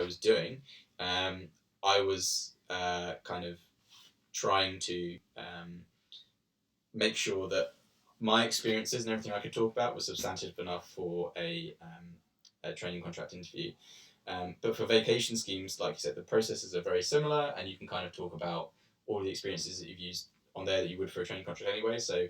I was doing, I was kind of trying to make sure that my experiences and everything I could talk about was substantive enough for a training contract interview. But for vacation schemes, like you said, the processes are very similar, and you can kind of talk about all the experiences that you've used on there that you would for a training contract anyway. So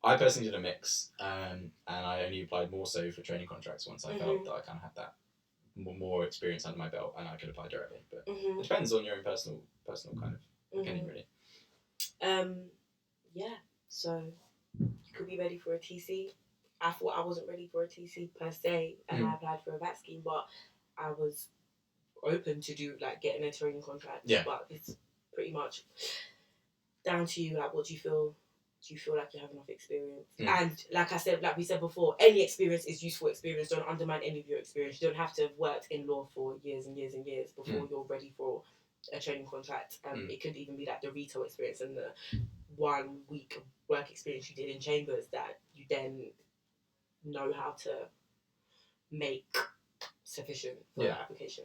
I personally did a mix, and I only applied more so for training contracts once I felt that I kind of had that more experience under my belt and I could apply directly. But it depends on your own personal kind of opinion, really. Yeah, so you could be ready for a TC. I thought I wasn't ready for a TC per se, and I applied for a VAT scheme, but I was open to do like getting a training contract. Yeah. But it's pretty much down to you. Like, what do you feel? Do you feel like you have enough experience? And like we said before, any experience is useful experience. Don't undermine any of your experience. You don't have to have worked in law for years and years and years before you're ready for a training contract. It could even be like the retail experience and the 1 week of work experience you did in chambers that you then know how to make sufficient for the application.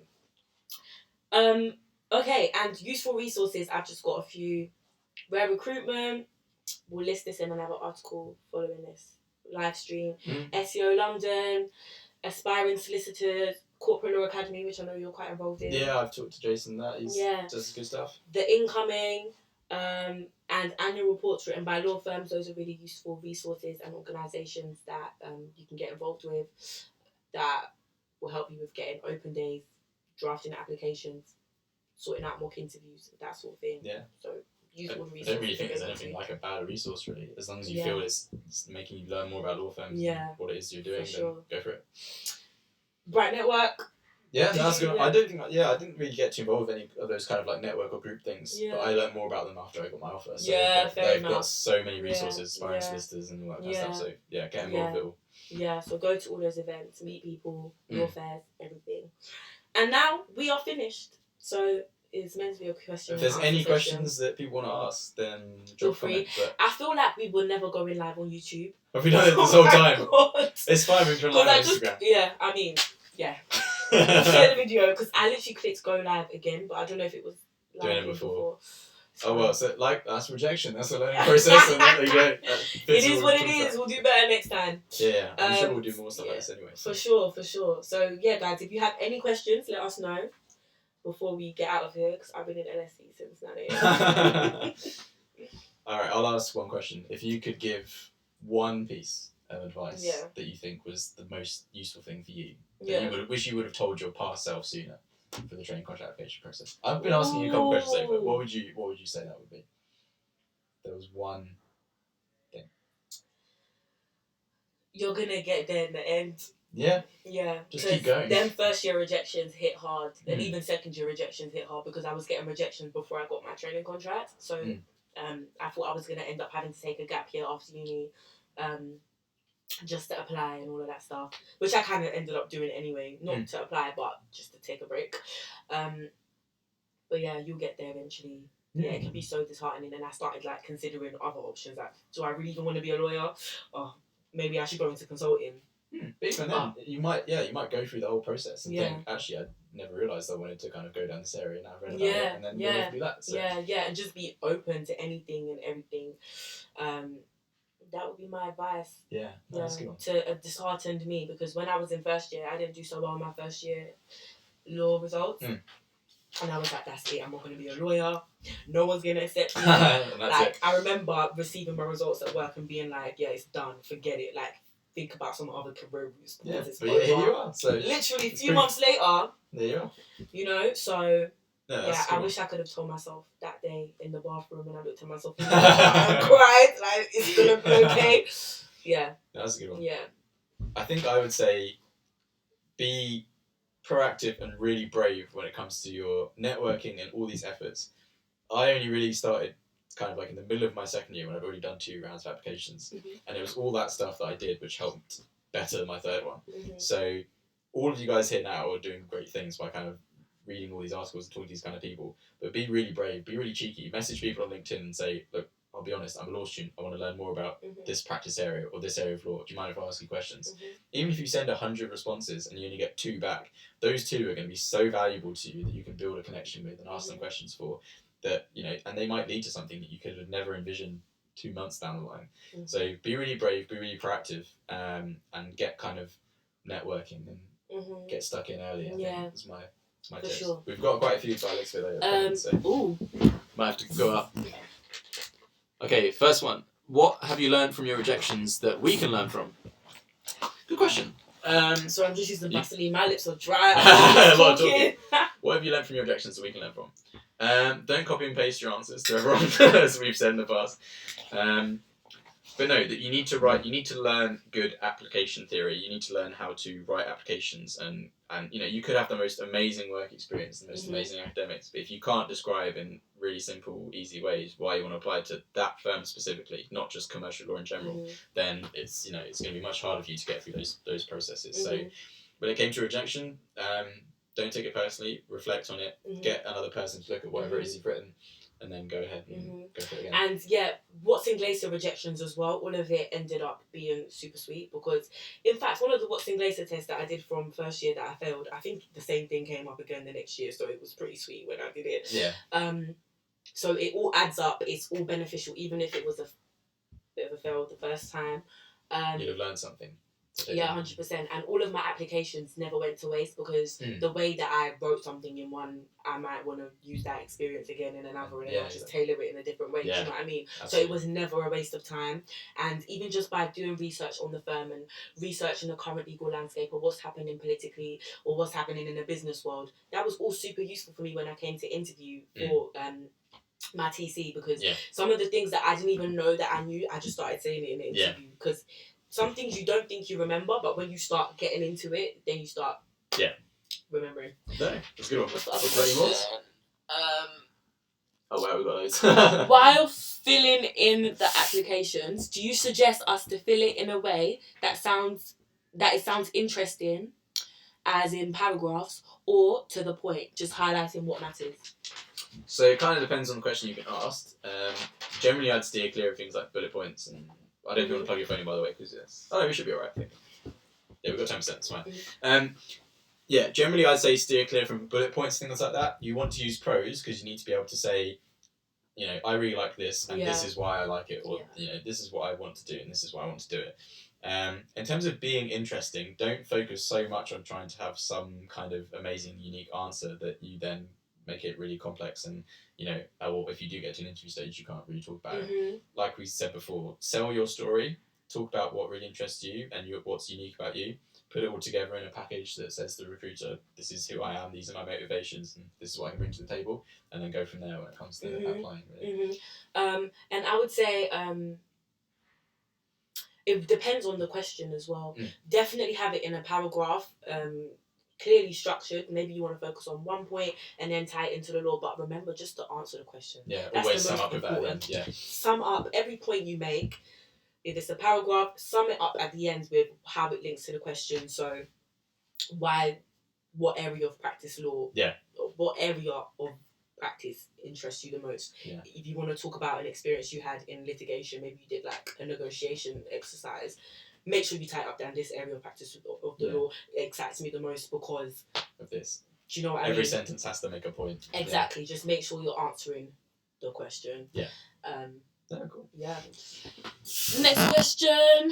Okay, and useful resources. I've just got a few. Rare recruitment. We'll list this in another article following this live stream. SEO London, Aspiring Solicitors, Corporate Law Academy, which I know you're quite involved in. Yeah, I've talked to Jason that. He's does good stuff. The Incoming, and annual reports written by law firms. Those are really useful resources and organisations that you can get involved with that will help you with getting open days, drafting applications, sorting out mock interviews, that sort of thing. Yeah. So I don't really think there's anything like a bad resource, really. As long as you feel it's making you learn more about law firms and what it is you're doing, then go for it. Bright Network. Yeah, that's good. I don't think. I didn't really get too involved with any of those kind of like network or group things. But I learned more about them after I got my offer. So they've got so many resources, aspiring solicitors and all that kind of stuff. So get involved with it all. Yeah, so go to all those events, meet people, law fairs, everything. And now we are finished. So it's meant to be a question. If there's any questions that people want to ask, then feel free. I feel like we will never go in live on YouTube. Have we done it this whole time? God. It's fine, we've done live on Instagram. Share the video because I literally clicked go live again, but I don't know if it was live doing it before. Oh well, so like that's rejection. That's a learning process, and there you go. It is what it is. We'll do better next time. Yeah, I'm sure we'll do more stuff like this anyway. So. For sure. So yeah, guys, if you have any questions, let us know before we get out of here because I've been in LSE since 9 a.m. All right, I'll ask one question. If you could give one piece of advice that you think was the most useful thing for you, that you wish you would have told your past self sooner for the training contract application process. I've been asking you a couple questions today, but what would you say that would be? There was one thing. You're gonna get there in the end. Yeah. Yeah. Just keep going. Them first year rejections hit hard, and even second year rejections hit hard because I was getting rejections before I got my training contract. So I thought I was gonna end up having to take a gap year after uni, just to apply and all of that stuff, which I kind of ended up doing anyway, not to apply, but just to take a break. But yeah, you'll get there eventually. Yeah, it can be so disheartening, and I started like considering other options. Like, do I really even want to be a lawyer? Or maybe I should go into consulting. But even then, you might go through the whole process and think, actually, I never realised I wanted to kind of go down this area, and I've read about it, and then you'll have to do that. So. Yeah, and just be open to anything and everything. That would be my advice. Yeah, that's a good one. To disheartened me, because when I was in first year, I didn't do so well in my first year law results. And I was like, that's it, I'm not going to be a lawyer. No one's going to accept me. I remember receiving my results at work and being like, yeah, it's done, forget it. Like, think about some other career routes. Yeah, but here you are. So literally a few months later. There you are. You know, so... I wish I could have told myself that day in the bathroom when I looked at myself in the mirror and cried, like, it's going to be okay. Yeah. That's a good one. Yeah. I think I would say be proactive and really brave when it comes to your networking and all these efforts. I only really started kind of like in the middle of my second year when I'd already done 2 rounds of applications. And it was all that stuff that I did which helped better my third one. So all of you guys here now are doing great things by kind of reading all these articles and talking to these kind of people, but be really brave, be really cheeky, message people on LinkedIn and say, look, I'll be honest, I'm a law student. I want to learn more about this practice area or this area of law. Do you mind if I ask you questions? Even if you send 100 responses and you only get 2 back, those 2 are going to be so valuable to you that you can build a connection with and ask them questions for. That, you know, and they might lead to something that you could have never envisioned 2 months down the line. So be really brave, be really proactive, and get kind of networking and get stuck in early. I think is my tips. Sure. We've got quite a few dialects for later. So might have to go up. Okay, first one. What have you learned from your rejections that we can learn from? Good question. So I'm just using Vaseline. My lips are dry. A lot of talking. What have you learned from your rejections that we can learn from? Don't copy and paste your answers to everyone, as we've said in the past. But no, that you need to learn good application theory. You need to learn how to write applications, and you know, you could have the most amazing work experience, the most amazing academics, but if you can't describe in really simple, easy ways why you want to apply to that firm specifically, not just commercial law in general, then it's, you know, it's going to be much harder for you to get through those processes. So when it came to rejection, don't take it personally. Reflect on it. Get another person to look at whatever it is you've written, and then go ahead and go for it again. And What's in Glacier rejections as well, all of it ended up being super sweet, because in fact one of the What's in Glacier tests that I did from first year that I failed, I think the same thing came up again the next year, so it was pretty sweet when I did it. So it all adds up, it's all beneficial, even if it was a bit of a fail the first time. You'd have learned something. Yeah, 100%. And all of my applications never went to waste, because the way that I wrote something in one, I might want to use that experience again in another, and I'll just tailor it in a different way. Do you know what I mean? Absolutely. So it was never a waste of time. And even just by doing research on the firm and researching the current legal landscape, or what's happening politically, or what's happening in the business world, that was all super useful for me when I came to interview for my TC, because some of the things that I didn't even know that I knew, I just started saying it in the interview, because some things you don't think you remember, but when you start getting into it, then you start remembering. No, that's a good one. Oh wow, we got those. While filling in the applications, do you suggest us to fill it in a way that sounds interesting, as in paragraphs, or to the point, just highlighting what matters? So it kind of depends on the question you've been asked. Generally, I'd steer clear of things like bullet points, and I don't know if you want to plug your phone in, by the way, because we should be alright, I think. Yeah, we've got 10%, it's fine. Generally I'd say steer clear from bullet points, things like that. You want to use prose, because you need to be able to say, you know, I really like this, and this is why I like it, or you know, this is what I want to do, and this is why I want to do it. In terms of being interesting, don't focus so much on trying to have some kind of amazing, unique answer that you then make it really complex, and you know, or if you do get to an interview stage, you can't really talk about it. Like we said before, sell your story, talk about what really interests you and what's unique about you, put it all together in a package that says to the recruiter, this is who I am, these are my motivations, and this is what I can bring to the table, and then go from there when it comes to applying. Really. And I would say it depends on the question as well. Definitely have it in a paragraph, clearly structured. Maybe you want to focus on one point and then tie it into the law, but remember just to answer the question. That's always sum up with that. Sum up every point you make. If it's a paragraph, sum it up at the end with how it links to the question. So what area of practice law, what area of practice interests you the most? If you want to talk about an experience you had in litigation, maybe you did like a negotiation exercise, make sure you tie up down this area of practice of the law excites me the most because of this. Do you know what I mean? Every sentence has to make a point. Exactly. Just make sure you're answering the question. Cool. Next question.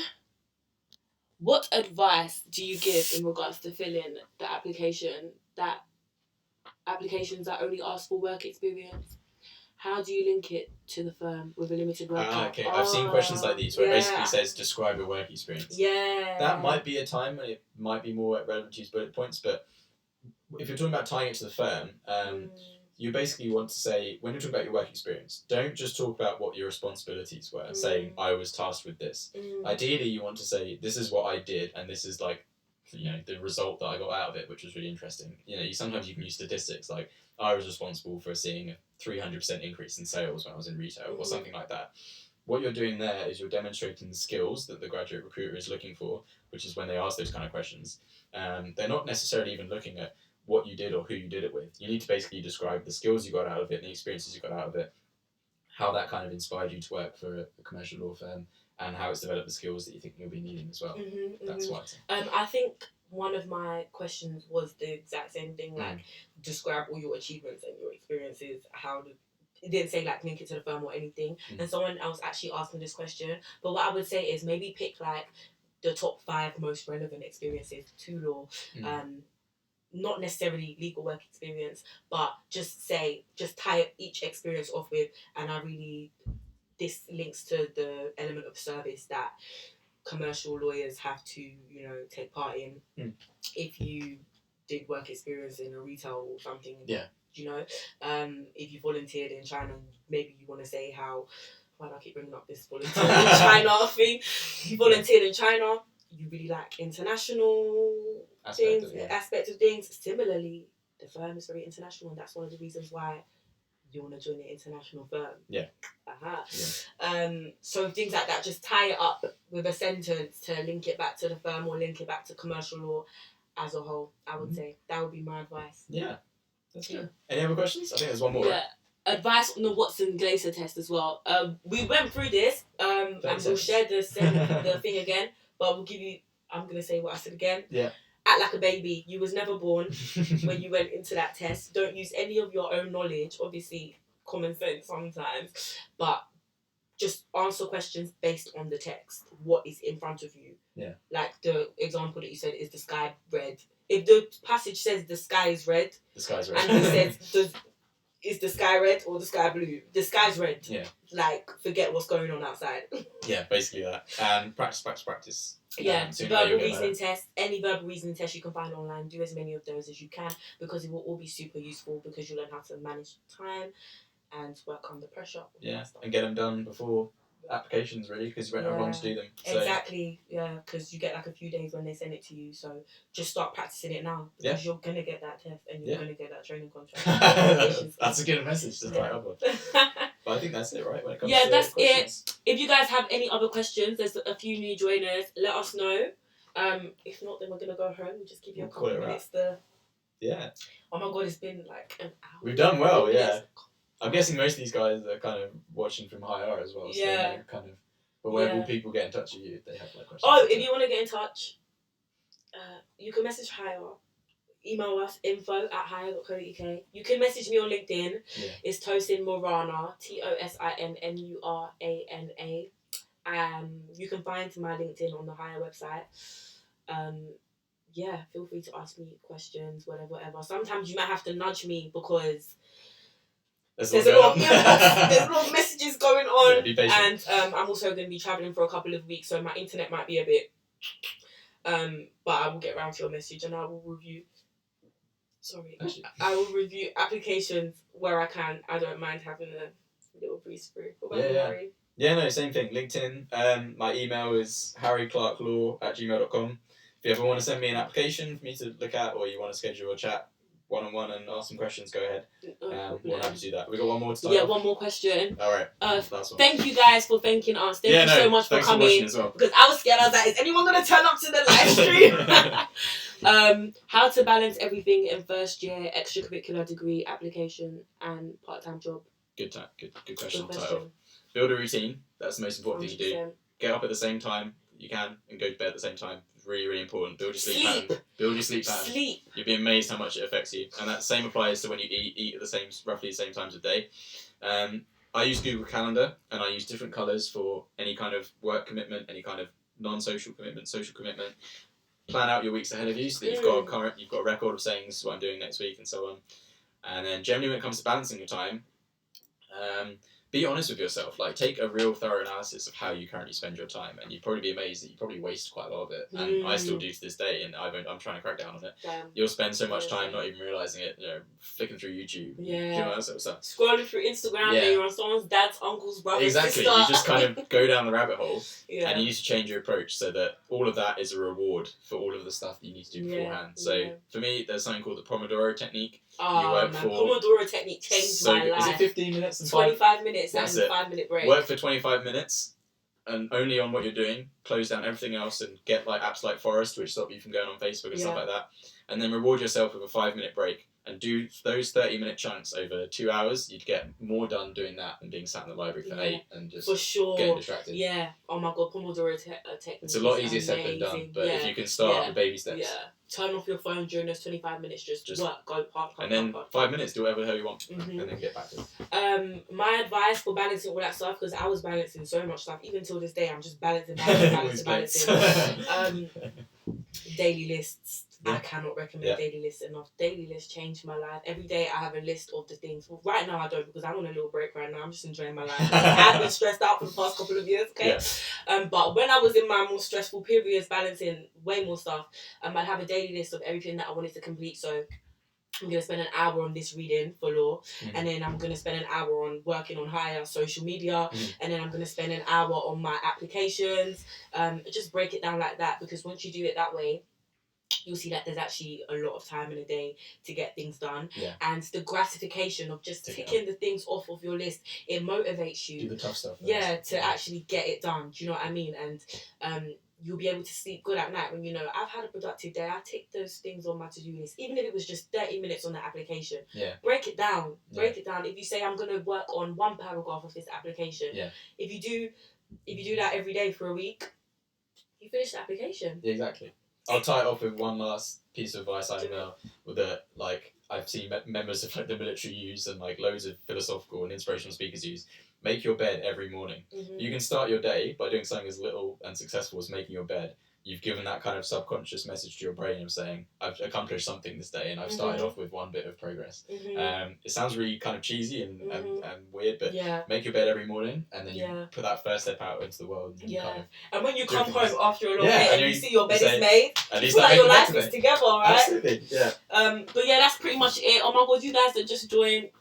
What advice do you give in regards to filling the applications that only ask for work experience? How do you link it to the firm with a limited work? Okay. I've seen questions like these where it basically says describe your work experience. That might be a time when it might be more relevant to use bullet points, but if you're talking about tying it to the firm, you basically want to say, when you talk about your work experience, don't just talk about what your responsibilities were, saying, I was tasked with this. Ideally, you want to say, this is what I did, and this is like, you know, the result that I got out of it, which was really interesting. You know, sometimes you can use statistics, like, I was responsible for seeing a 300% increase in sales when I was in retail, or something like that. What you're doing there is you're demonstrating the skills that the graduate recruiter is looking for, which is when they ask those kind of questions. They're not necessarily even looking at what you did or who you did it with. You need to basically describe the skills you got out of it and the experiences you got out of it, how that kind of inspired you to work for a commercial law firm, and how it's developed the skills that you think you'll be needing as well. That's what I think one of my questions was the exact same thing, like describe all your achievements and your experiences. It didn't say like link it to the firm or anything. And someone else actually asked me this question. But what I would say is maybe pick like the top 5 most relevant experiences to law. Not necessarily legal work experience, but just tie each experience off with, and this links to the element of service that commercial lawyers have to, take part in. If you did work experience in a retail or something, if you volunteered in China, maybe you want to say why do I keep bringing up this volunteer in China thing? You volunteered in China, you really like international aspect of things. Similarly, the firm is very international, and that's one of the reasons why you want to join an international firm. Yeah. So things like that, just tie it up with a sentence to link it back to the firm or link it back to commercial law as a whole. I would say that would be my advice. Yeah, that's good. Any other questions? I think there's one more. Yeah. Advice on the Watson-Glaser test as well. We went through this, and we'll share the thing again, but I'm going to say what I said again. Yeah. Act like a baby. You was never born when you went into that test. Don't use any of your own knowledge, obviously common sense sometimes, but just answer questions based on the text. What is in front of you? Yeah. Like the example that you said, is the sky red? If the passage says the sky is red, and it says is the sky red or the sky blue? The sky's red. Yeah. Like, forget what's going on outside. Yeah, basically that. Practice. Yeah, verbal reasoning test. Any verbal reasoning test you can find online, do as many of those as you can, because it will all be super useful, because you learn how to manage time and work under pressure. Yeah, and get them done before applications, really, because you won't have long to do them. So. Exactly, yeah, because you get like a few days when they send it to you, so just start practicing it now, because you're going to get that test and you're going to get that training contract. That's a good message to start up with. But I think that's it, right? When it comes to that's questions. it. If you guys have any other questions, there's a few new joiners, let us know. If not, then we're going to go home and just give you a couple of minutes to... Yeah. Oh my God, it's been like an hour. We've done well, yeah. I'm guessing most of these guys are kind of watching from higher as well, so they're kind of... But where will people get in touch with you if they have like questions? Oh, if you want to get in touch, you can message Hire. Email us, info@hire.co.uk. You can message me on LinkedIn. Yeah. It's Tosin Murana, TOSINMURANA. You can find my LinkedIn on the Hire website. Feel free to ask me questions, whatever. Sometimes you might have to nudge me because there's a lot of messages going on, and I'm also going to be travelling for a couple of weeks, so my internet might be a bit. But I will get around to your message, and I will review. I will review applications where I can. I don't mind having a little breeze through. What about you, Harry? Yeah, no, same thing. LinkedIn. My email is HarryClarkLaw@gmail.com. If you ever want to send me an application for me to look at, or you want to schedule a chat one-on-one and ask some questions, go ahead. We'll have to do that. We got one more to start off. One more question. All right. Thank you guys for thanking us. Thank you so much for coming. As well. Because I was scared. I was like, is anyone going to turn up to the live stream? How to balance everything in first year, extracurricular degree application and part-time job. Good question. Build a routine. That's the most important thing you do. Get up at the same time you can and go to bed at the same time. Really, really important. Build your sleep pattern. You'll be amazed how much it affects you. And that same applies to when you eat at roughly the same times of day. I use Google Calendar, and I use different colours for any kind of work commitment, any kind of non-social commitment, social commitment. Plan out your weeks ahead of you so that you've got a record of saying this is what I'm doing next week and so on. And then generally when it comes to balancing your time, be honest with yourself. Like, take a real thorough analysis of how you currently spend your time, and you'd probably be amazed that you probably waste quite a lot of it. And I still do to this day, and I'm trying to crack down on it. You'll spend so much time not even realising it, flicking through YouTube, that sort of stuff. Scrolling through Instagram, and you're on someone's dad's, uncle's, brother's sister. You just kind of go down the rabbit hole, and you need to change your approach so that all of that is a reward for all of the stuff that you need to do beforehand. So for me, there's something called the Pomodoro technique. Pomodoro technique changed my life. Is it 15 minutes and 25 minutes and 5-minute break? Work for 25 minutes and only on what you're doing. Close down everything else and get like apps like Forest, which stop you from going on Facebook and stuff like that. And then reward yourself with a 5-minute break. and do those 30-minute chunks over 2 hours, you'd get more done doing that than being sat in the library for 8 and just for sure getting distracted. Yeah. Oh my god, Pomodoro technique. It's a lot easier said than done, but if you can start with baby steps. Yeah. Turn off your phone during those 25 minutes, just work, go park. And then 5 minutes, do whatever the hell you want, and then get back to it. My advice for balancing all that stuff, because I was balancing so much stuff, even till this day, I'm just balancing. Daily lists. I cannot recommend daily lists enough. Daily lists changed my life. Every day I have a list of the things. Well, right now I don't, because I'm on a little break right now. I'm just enjoying my life. I've been stressed out for the past couple of years, okay? Yeah. But when I was in my more stressful periods, balancing way more stuff, I'd have a daily list of everything that I wanted to complete. So I'm going to spend an hour on this reading for law, and then I'm going to spend an hour on working on higher social media, and then I'm going to spend an hour on my applications. Just break it down like that, because once you do it that way, you'll see that there's actually a lot of time in a day to get things done. Yeah. And the gratification of just ticking the things off of your list, it motivates you. Do the tough stuff. To actually get it done. Do you know what I mean? And you'll be able to sleep good at night when you know, I've had a productive day. I tick those things on my to-do list. Even if it was just 30 minutes on the application. Yeah. Break it down. Break it down. If you say, I'm going to work on one paragraph of this application. Yeah. If you do that every day for a week, you finish the application. Yeah, exactly. I'll tie it off with one last piece of advice I know that I've seen members of the military use, and loads of philosophical and inspirational speakers use. Make your bed every morning. Mm-hmm. You can start your day by doing something as little and successful as making your bed. You've given that kind of subconscious message to your brain of saying, I've accomplished something this day, and I've started off with one bit of progress. Mm-hmm. It sounds really kind of cheesy and weird, but make your bed every morning, and then you put that first step out into the world. And and when you come home after a long day and you see your bed is made, you feel like your life is together, right? Absolutely, yeah. But yeah, that's pretty much it. Oh my god, you guys that just joined,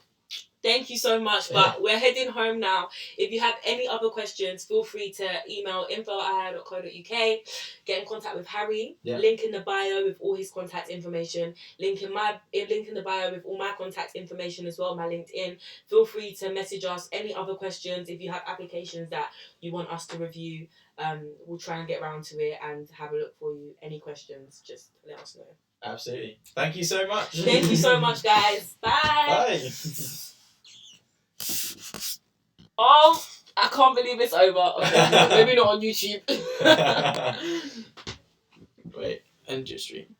thank you so much, but we're heading home now. If you have any other questions, feel free to email info@harry.co.uk. Get in contact with Harry. Link in the bio with all his contact information. Link in the bio with all my contact information as well, my LinkedIn. Feel free to message us any other questions. If you have applications that you want us to review, we'll try and get around to it and have a look for you. Any questions, just let us know. Absolutely. Thank you so much. Thank you so much, guys. Bye. Bye. Oh, I can't believe it's over. Okay, maybe not on YouTube. Wait, end your stream.